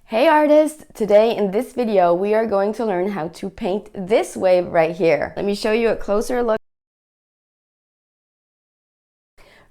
Hey artists! Today in this video we are going to learn how to paint this wave right here. Let me show you a closer look.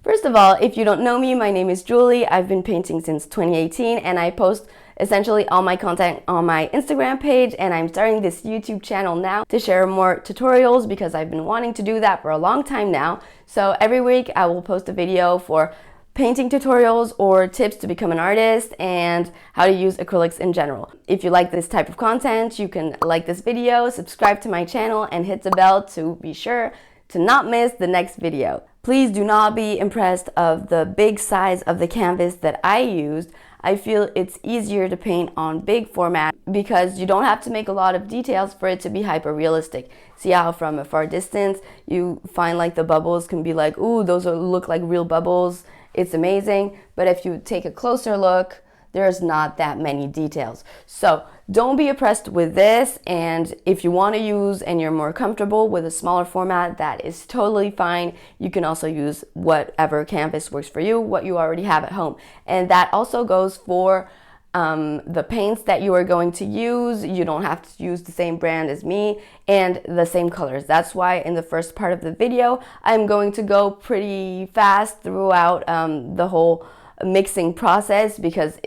First of all, if you don't know me, my name is Julie. I've been painting since 2018 and I post essentially all my content on my Instagram page, and I'm starting this YouTube channel now to share more tutorials because I've been wanting to do that for a long time now. So every week I will post a video for painting tutorials or tips to become an artist and how to use acrylics in general. If you like this type of content, you can like this video, subscribe to my channel, and hit the bell to be sure to not miss the next video. Please do not be impressed of the big size of the canvas that I used. I feel it's easier to paint on big format because you don't have to make a lot of details for it to be hyper realistic. See how from a far distance you find like the bubbles can be like, ooh, look like real bubbles. It's amazing, but if you take a closer look, there's not that many details. So don't be impressed with this, and if you want to use and you're more comfortable with a smaller format, that is totally fine. You can also use whatever canvas works for you, what you already have at home. And that also goes for the paints that you are going to use. You don't have to use the same brand as me and the same colors. That's why in the first part of the video, I'm going to go pretty fast throughout the whole mixing process because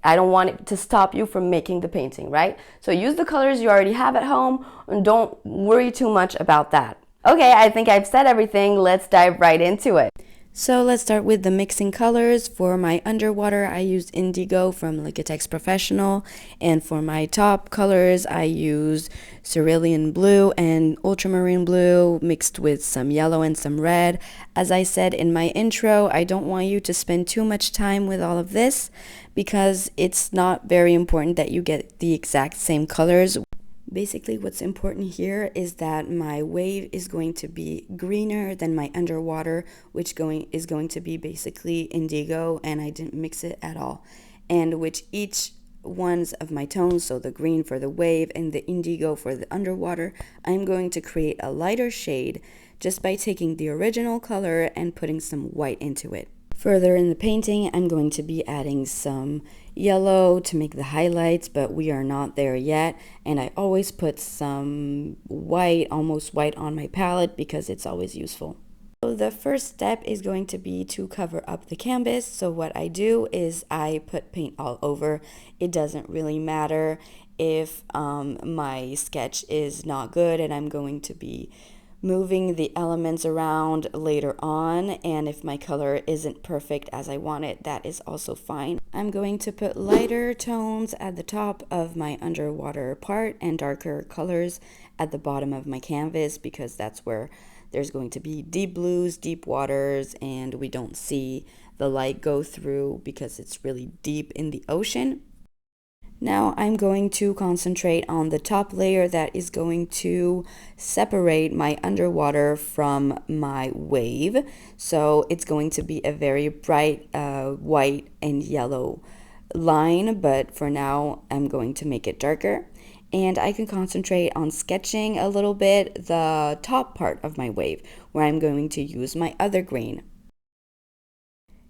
I don't want it to stop you from making the painting, right? So use the colors you already have at home and don't worry too much about that. Okay, I think I've said everything. Let's dive right into it. So let's start with the mixing colors. For my underwater, I used Indigo from Liquitex Professional, and for my top colors, I used Cerulean Blue and Ultramarine Blue mixed with some yellow and some red. As I said in my intro, I don't want you to spend too much time with all of this because it's not very important that you get the exact same colors. Basically, what's important here is that my wave is going to be greener than my underwater, which is going to be basically indigo, and I didn't mix it at all. And which each ones of my tones, so the green for the wave and the indigo for the underwater, I'm going to create a lighter shade just by taking the original color and putting some white into it. Further in the painting, I'm going to be adding some yellow to make the highlights, but we are not there yet. And I always put some white, almost white on my palette because it's always useful. So the first step is going to be to cover up the canvas. So what I do is I put paint all over. It doesn't really matter if my sketch is not good and I'm going to be moving the elements around later on, and if my color isn't perfect as I want it, that is also fine. I'm going to put lighter tones at the top of my underwater part and darker colors at the bottom of my canvas because that's where there's going to be deep blues, deep waters, and we don't see the light go through because it's really deep in the ocean. Now I'm going to concentrate on the top layer that is going to separate my underwater from my wave. So it's going to be a very bright white and yellow line, but for now I'm going to make it darker. And I can concentrate on sketching a little bit the top part of my wave where I'm going to use my other green.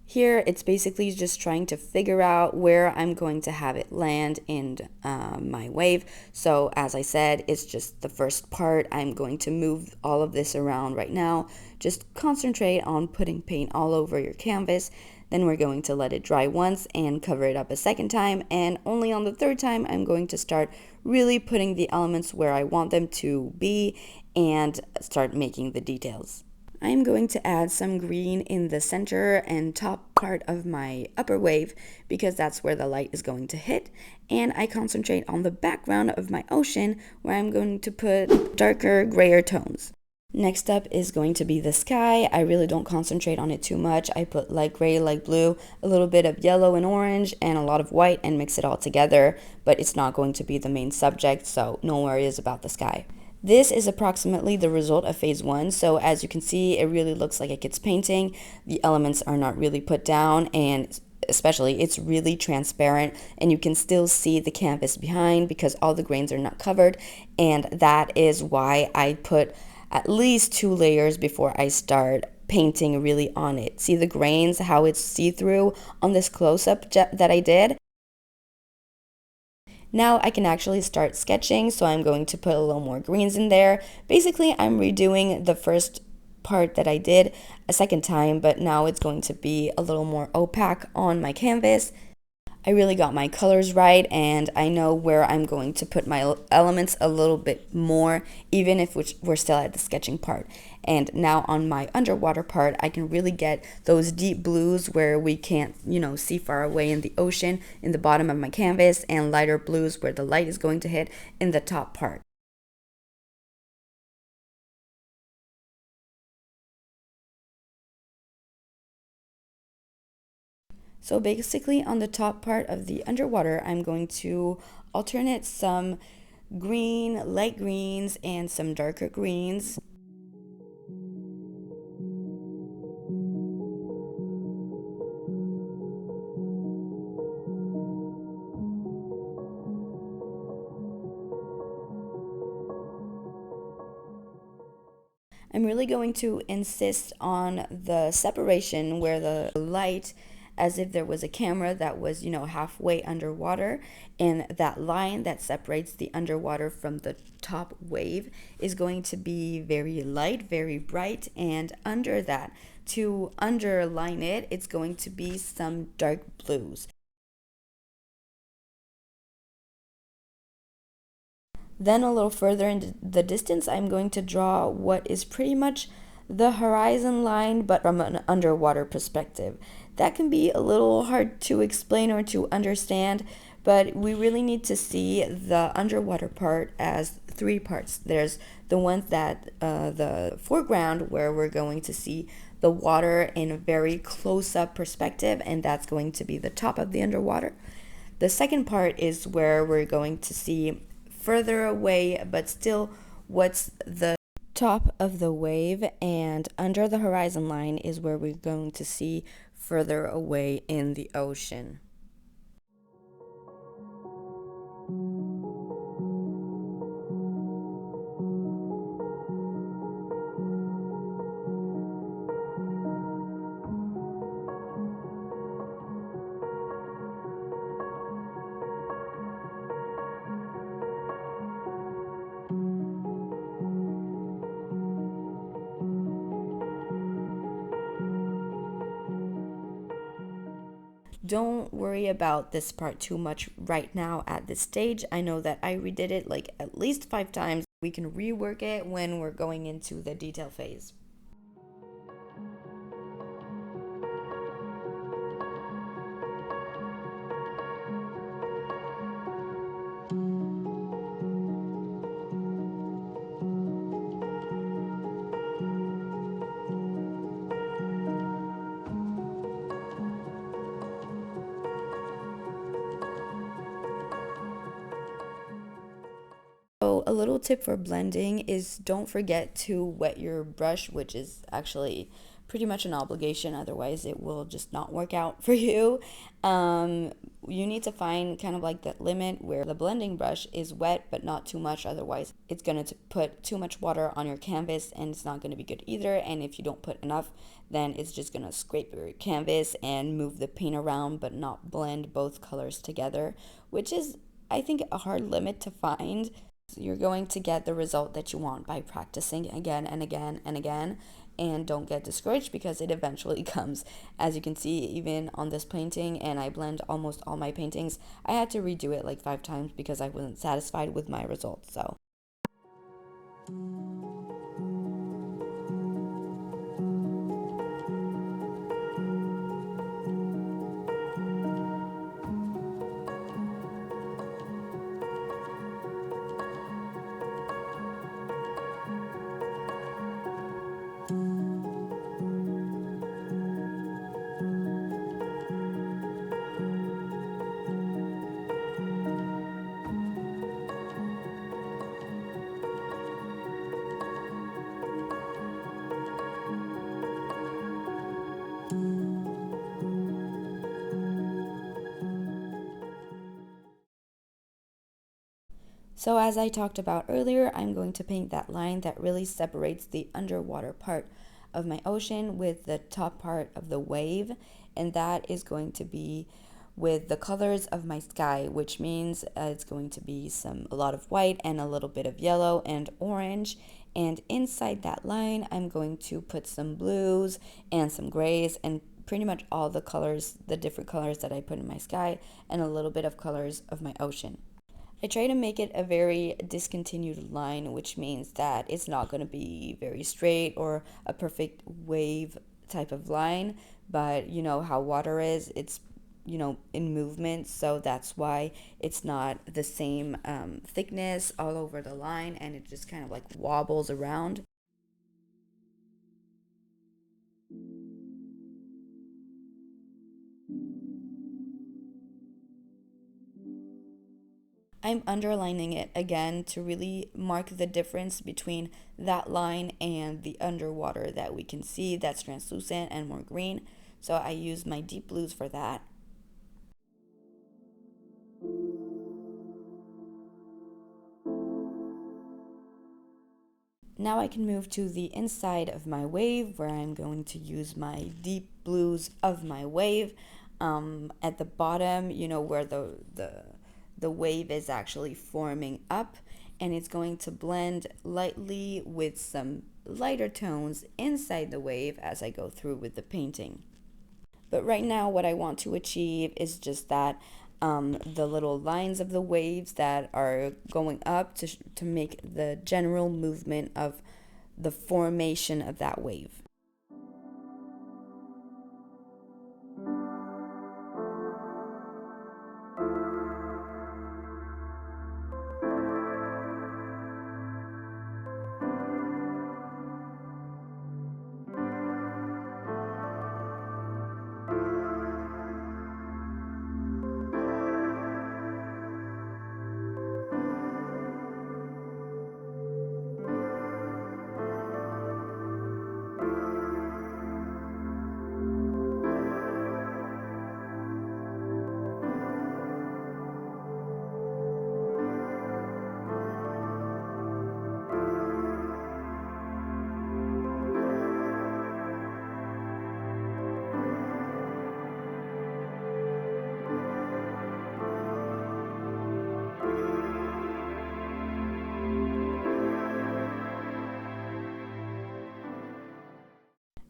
Here, it's basically just trying to figure out where I'm going to have it land in my wave. So as I said, it's just the first part. I'm going to move all of this around right now. Just concentrate on putting paint all over your canvas. Then we're going to let it dry once and cover it up a second time. And only on the third time, I'm going to start really putting the elements where I want them to be and start making the details. I'm going to add some green in the center and top part of my upper wave because that's where the light is going to hit, and I concentrate on the background of my ocean where I'm going to put darker, grayer tones. Next up is going to be the sky. I really don't concentrate on it too much. I put light gray, light blue, a little bit of yellow and orange, and a lot of white and mix it all together, but it's not going to be the main subject, so no worries about the sky. This is approximately the result of phase 1, so as you can see, it really looks like a kid's painting. The elements are not really put down, and especially it's really transparent, and you can still see the canvas behind because all the grains are not covered, and that is why I put at least 2 layers before I start painting really on it. See the grains, how it's see-through on this close-up that I did? Now I can actually start sketching, so I'm going to put a little more greens in there. Basically, I'm redoing the first part that I did a second time, but now it's going to be a little more opaque on my canvas. I really got my colors right, and I know where I'm going to put my elements a little bit more, even if we're still at the sketching part. And now on my underwater part, I can really get those deep blues where we can't, see far away in the ocean in the bottom of my canvas, and lighter blues where the light is going to hit in the top part. So basically on the top part of the underwater, I'm going to alternate some green, light greens, and some darker greens. I'm really going to insist on the separation where the light, as if there was a camera that was, halfway underwater, and that line that separates the underwater from the top wave is going to be very light, very bright, and under that, to underline it, it's going to be some dark blues. Then a little further in the distance, I'm going to draw what is pretty much the horizon line, but from an underwater perspective. That can be a little hard to explain or to understand, but we really need to see the underwater part as three parts. There's the ones that, the foreground, where we're going to see the water in a very close-up perspective, and that's going to be the top of the underwater. The second part is where we're going to see further away, but still what's the top of the wave, and under the horizon line is where we're going to see further away in the ocean. Don't worry about this part too much right now at this stage. I know that I redid it like at least 5 times. We can rework it when we're going into the detail phase. So a little tip for blending is don't forget to wet your brush, which is actually pretty much an obligation, otherwise it will just not work out for you. You need to find kind of like that limit where the blending brush is wet but not too much, otherwise it's going to put too much water on your canvas and it's not going to be good either. And if you don't put enough, then it's just going to scrape your canvas and move the paint around but not blend both colors together, which is, I think, a hard limit to find. You're going to get the result that you want by practicing again and again and again, and don't get discouraged because it eventually comes. As you can see, even on this painting, and I blend almost all my paintings, I had to redo it like 5 times because I wasn't satisfied with my results. So So as I talked about earlier, I'm going to paint that line that really separates the underwater part of my ocean with the top part of the wave, and that is going to be with the colors of my sky, which means it's going to be a lot of white and a little bit of yellow and orange. And inside that line, I'm going to put some blues and some grays and pretty much all the colors, the different colors that I put in my sky, and a little bit of colors of my ocean. I try to make it a very discontinued line, which means that it's not going to be very straight or a perfect wave type of line, but you know how water is, it's in movement, so that's why it's not the same thickness all over the line, and it just kind of like wobbles around. I'm underlining it again to really mark the difference between that line and the underwater that we can see that's translucent and more green. So I use my deep blues for that. Now I can move to the inside of my wave where I'm going to use my deep blues of my wave. At the bottom, where the wave is actually forming up, and it's going to blend lightly with some lighter tones inside the wave as I go through with the painting. But right now, what I want to achieve is just that the little lines of the waves that are going up to make the general movement of the formation of that wave.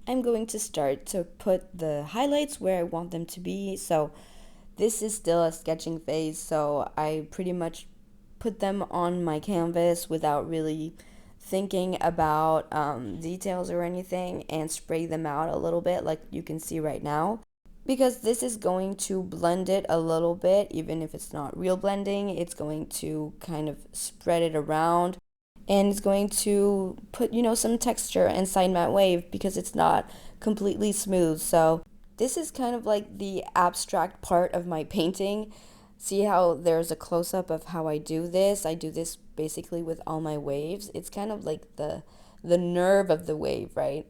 I'm going to start to put the highlights where I want them to be. So this is still a sketching phase, so I pretty much put them on my canvas without really thinking about details or anything, and spray them out a little bit like you can see right now, because this is going to blend it a little bit. Even if it's not real blending, it's going to kind of spread it around, and it's going to put some texture inside my wave because it's not completely smooth. So this is kind of like the abstract part of my painting. See how there's a close-up of how I do this? I do this basically with all my waves. It's kind of like the nerve of the wave, right?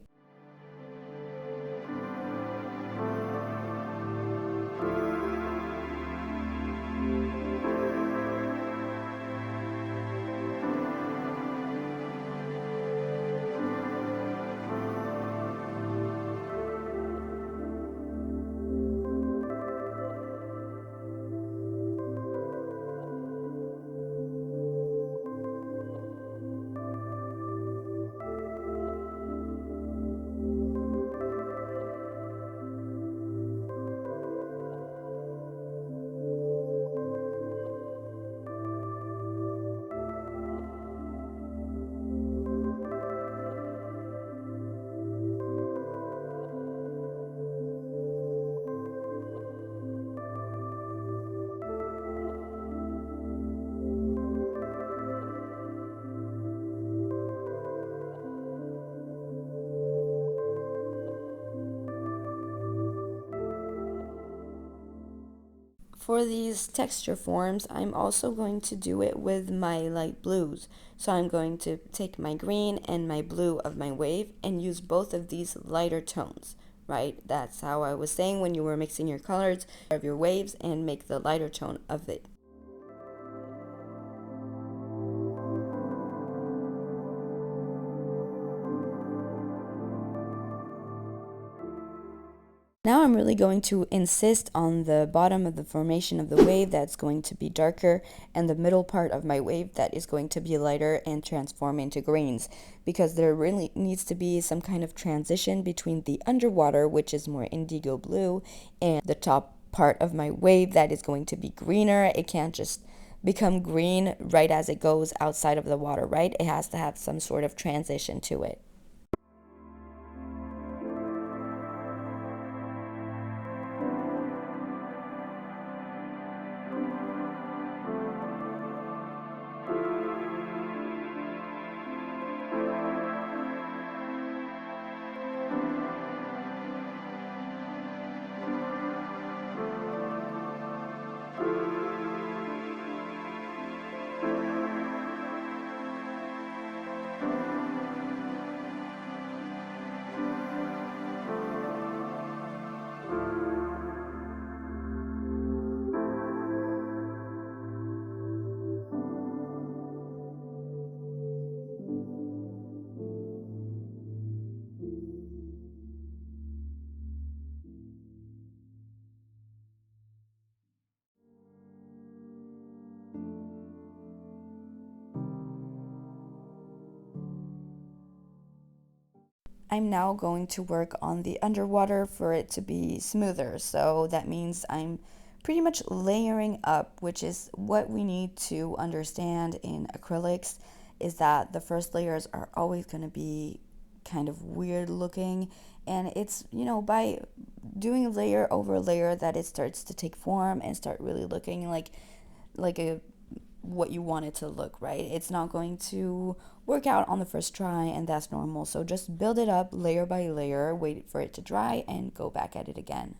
For these texture forms, I'm also going to do it with my light blues. So I'm going to take my green and my blue of my wave and use both of these lighter tones, right? That's how I was saying when you were mixing your colors of your waves and make the lighter tone of it. Now I'm really going to insist on the bottom of the formation of the wave that's going to be darker, and the middle part of my wave that is going to be lighter and transform into greens, because there really needs to be some kind of transition between the underwater, which is more indigo blue, and the top part of my wave that is going to be greener. It can't just become green right as it goes outside of the water, right? It has to have some sort of transition to it. I'm now going to work on the underwater for it to be smoother. So that means I'm pretty much layering up, which is what we need to understand in acrylics, is that the first layers are always going to be kind of weird looking, and it's, by doing layer over layer that it starts to take form and start really looking like a what you want it to look, right? It's not going to work out on the first try, and that's normal. So just build it up layer by layer, wait for it to dry, and go back at it again.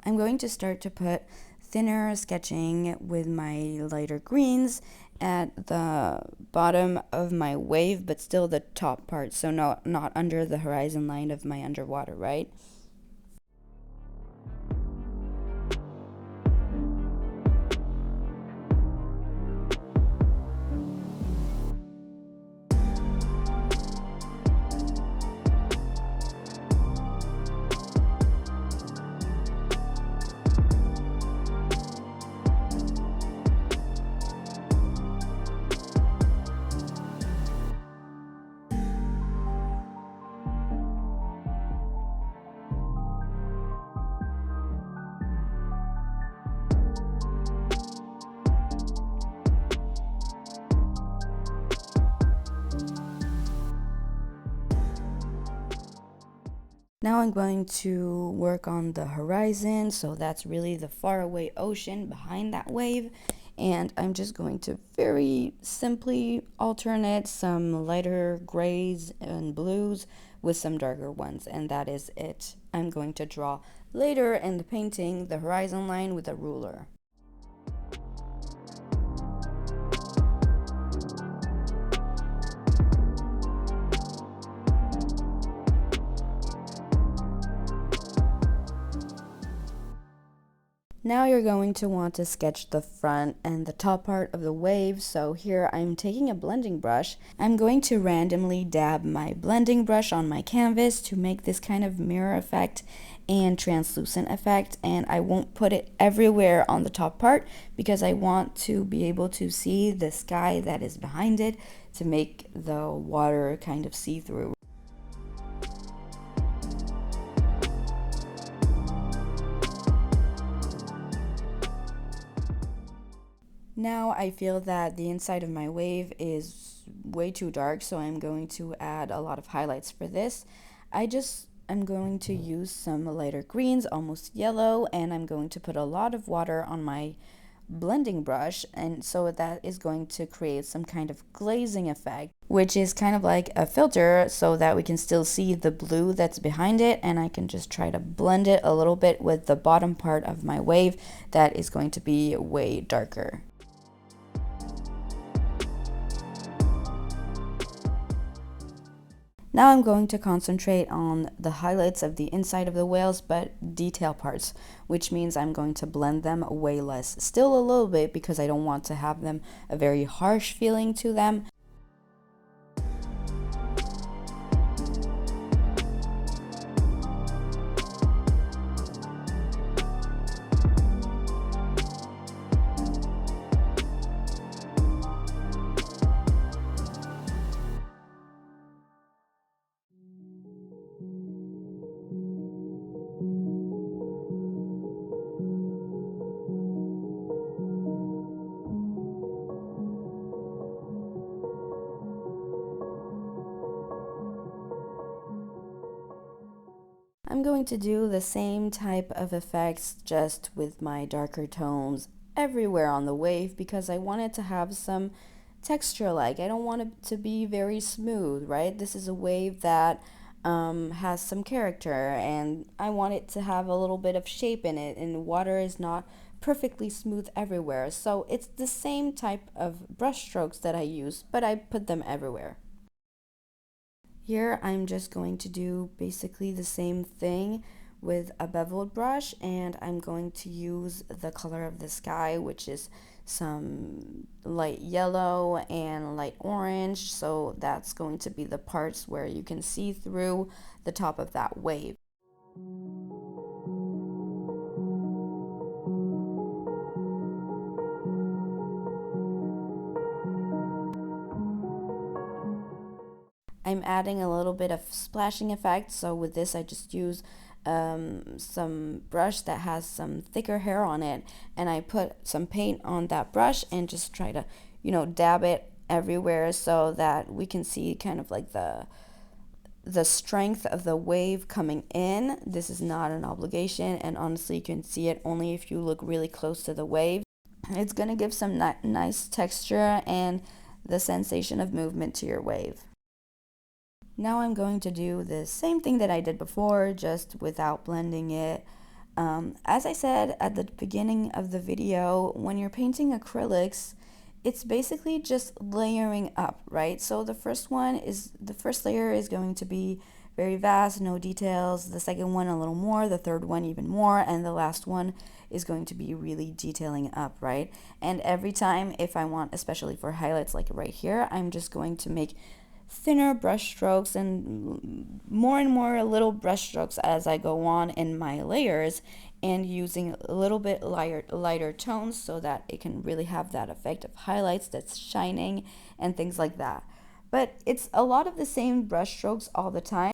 I'm going to start to put thinner sketching with my lighter greens at the bottom of my wave, but still the top part, so not under the horizon line of my underwater, right? Now I'm going to work on the horizon, so that's really the faraway ocean behind that wave, and I'm just going to very simply alternate some lighter grays and blues with some darker ones, and that is it. I'm going to draw later in the painting the horizon line with a ruler. Now you're going to want to sketch the front and the top part of the wave. So here I'm taking a blending brush. I'm going to randomly dab my blending brush on my canvas to make this kind of mirror effect and translucent effect, and I won't put it everywhere on the top part because I want to be able to see the sky that is behind it to make the water kind of see-through. Now I feel that the inside of my wave is way too dark, so I'm going to add a lot of highlights for this. I'm going to use some lighter greens, almost yellow, and I'm going to put a lot of water on my blending brush, and so that is going to create some kind of glazing effect, which is kind of like a filter so that we can still see the blue that's behind it, and I can just try to blend it a little bit with the bottom part of my wave that is going to be way darker. Now I'm going to concentrate on the highlights of the inside of the whales, but detail parts, which means I'm going to blend them way less. Still a little bit because I don't want to have them a very harsh feeling to them. I'm going to do the same type of effects just with my darker tones everywhere on the wave because I want it to have some texture. Like, I don't want it to be very smooth, right? This is a wave that has some character, and I want it to have a little bit of shape in it, and water is not perfectly smooth everywhere. So it's the same type of brush strokes that I use, but I put them everywhere. Here I'm just going to do basically the same thing with a beveled brush, and I'm going to use the color of the sky, which is some light yellow and light orange, so that's going to be the parts where you can see through the top of that wave. I'm adding a little bit of splashing effect, so with this I just use some brush that has some thicker hair on it, and I put some paint on that brush and just try to, dab it everywhere so that we can see kind of like the strength of the wave coming in. This is not an obligation, and honestly you can see it only if you look really close to the wave. It's going to give some nice texture and the sensation of movement to your wave. Now I'm going to do the same thing that I did before, just without blending it. As I said at the beginning of the video, when you're painting acrylics, it's basically just layering up, right? So the first layer is going to be very vast, no details. The second one a little more, the third one even more, and the last one is going to be really detailing up, right? And every time, if I want, especially for highlights like right here, I'm just going to make thinner brush strokes and more little brush strokes as I go on in my layers, and using a little bit lighter tones so that it can really have that effect of highlights that's shining and things like that. But it's a lot of the same brush strokes all the time.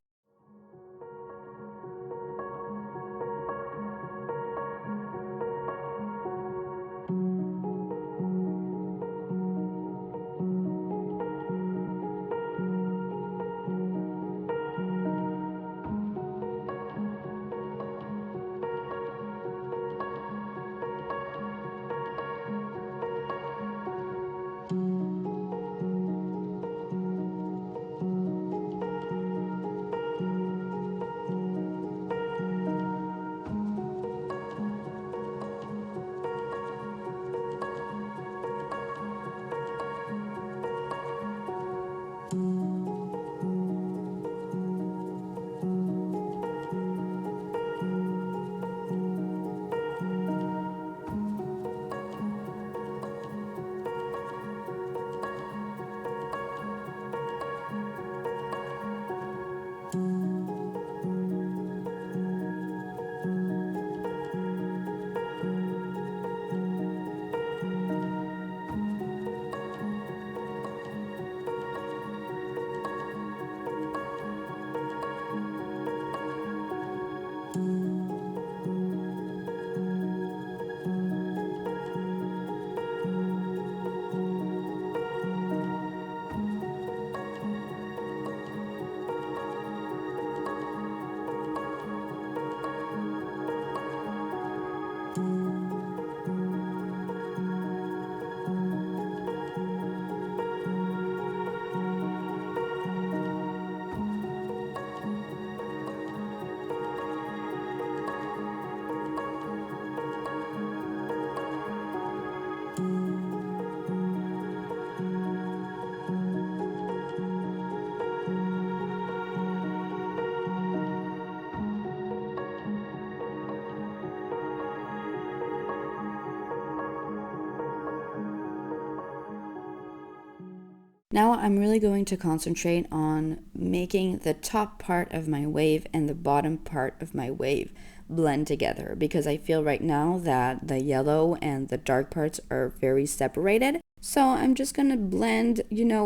Now I'm really going to concentrate on making the top part of my wave and the bottom part of my wave blend together, because I feel right now that the yellow and the dark parts are very separated. So I'm just gonna blend,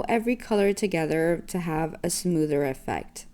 every color together to have a smoother effect.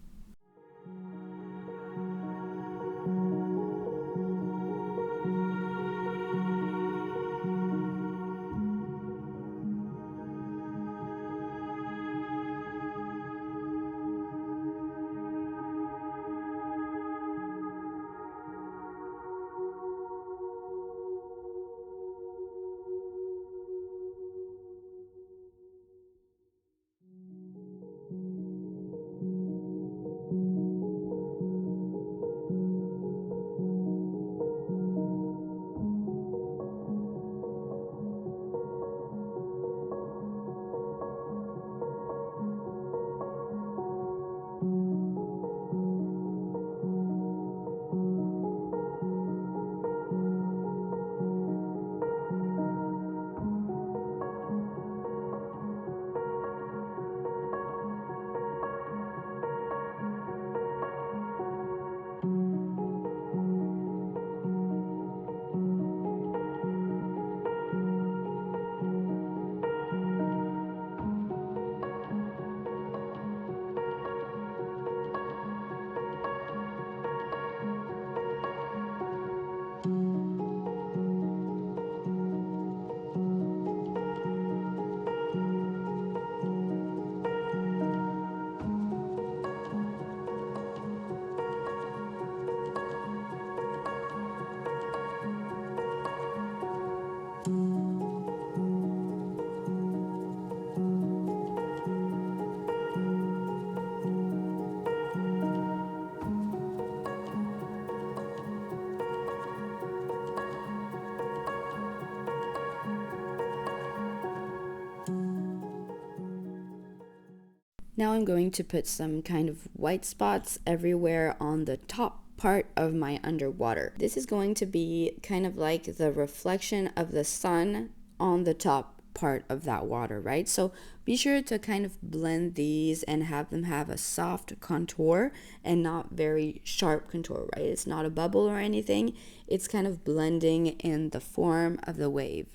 Now I'm going to put some kind of white spots everywhere on the top part of my underwater. This is going to be kind of like the reflection of the sun on the top part of that water, right? So be sure to kind of blend these and have them have a soft contour and not very sharp contour, right? It's not a bubble or anything. It's kind of blending in the form of the wave.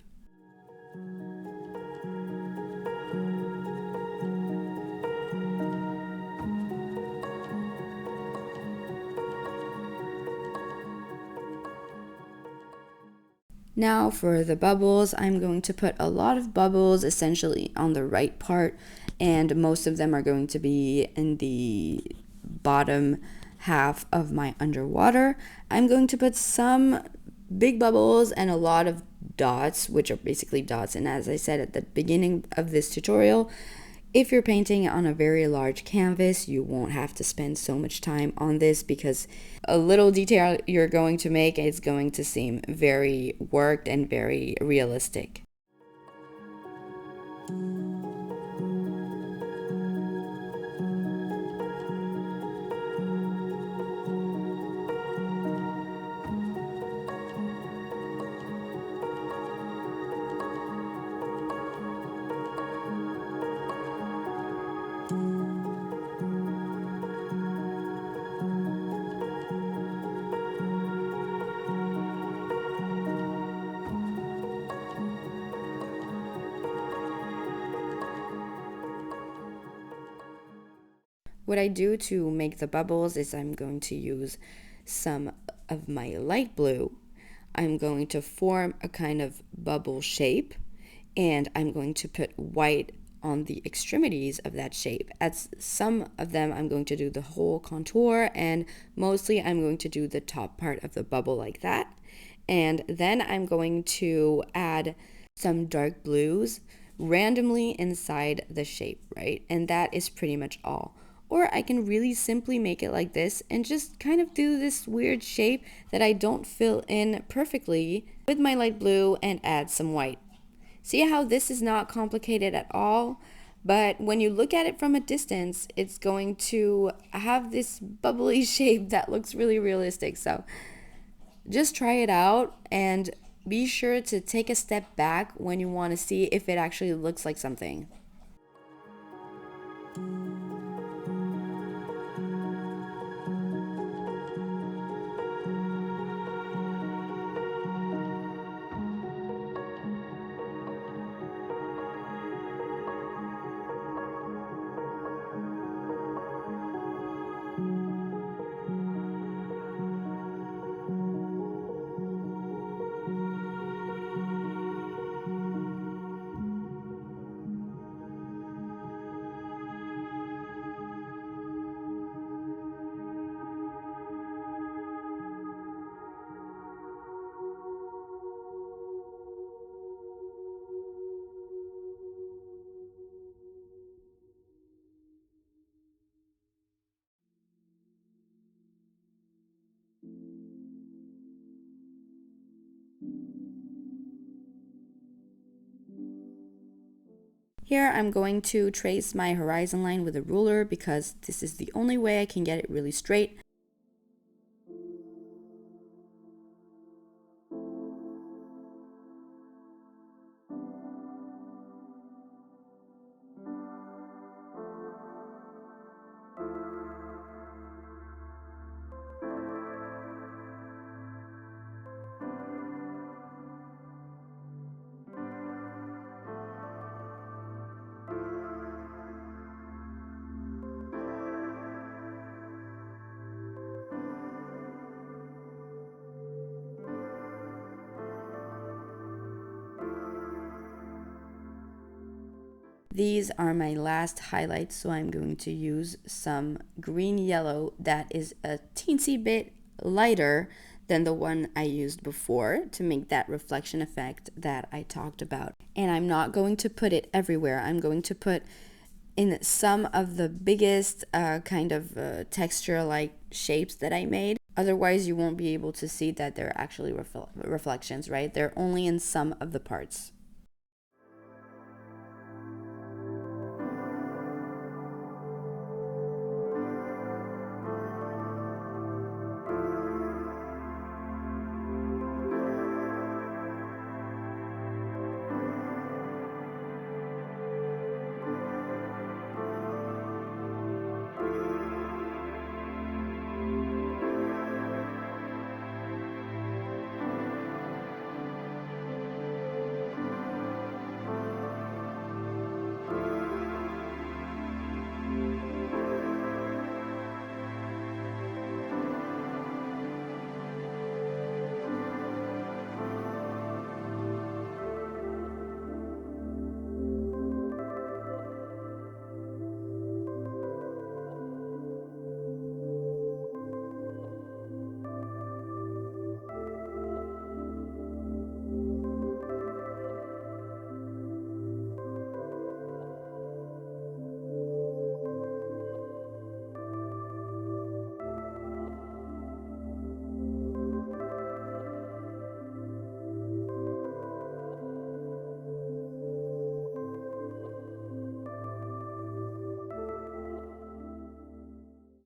Now for the bubbles, I'm going to put a lot of bubbles essentially on the right part, and most of them are going to be in the bottom half of my underwater. I'm going to put some big bubbles and a lot of dots, which are basically dots. And as I said at the beginning of this tutorial, if you're painting on a very large canvas, you won't have to spend so much time on this, because a little detail you're going to make is going to seem very worked and very realistic. What I do to make the bubbles is I'm going to use some of my light blue. I'm going to form a kind of bubble shape, and I'm going to put white on the extremities of that shape. As some of them, I'm going to do the whole contour, and mostly I'm going to do the top part of the bubble like that. And then I'm going to add some dark blues randomly inside the shape, right? And that is pretty much all. Or I can really simply make it like this and just kind of do this weird shape that I don't fill in perfectly with my light blue and add some white. See how this is not complicated at all? But when you look at it from a distance, it's going to have this bubbly shape that looks really realistic. So just try it out and be sure to take a step back when you want to see if it actually looks like something. Here I'm going to trace my horizon line with a ruler because this is the only way I can get it really straight. These are my last highlights, so I'm going to use some green yellow that is a teensy bit lighter than the one I used before to make that reflection effect that I talked about. And I'm not going to put it everywhere. I'm going to put in some of the biggest texture-like shapes that I made. Otherwise, you won't be able to see that they're actually reflections, right? They're only in some of the parts.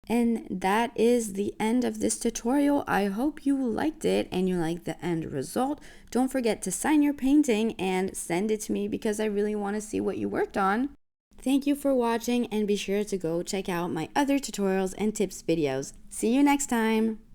And that is the end of this tutorial. I hope you liked it and you liked the end result. Don't forget to sign your painting and send it to me because I really want to see what you worked on. Thank you for watching and be sure to go check out my other tutorials and tips videos. See you next time!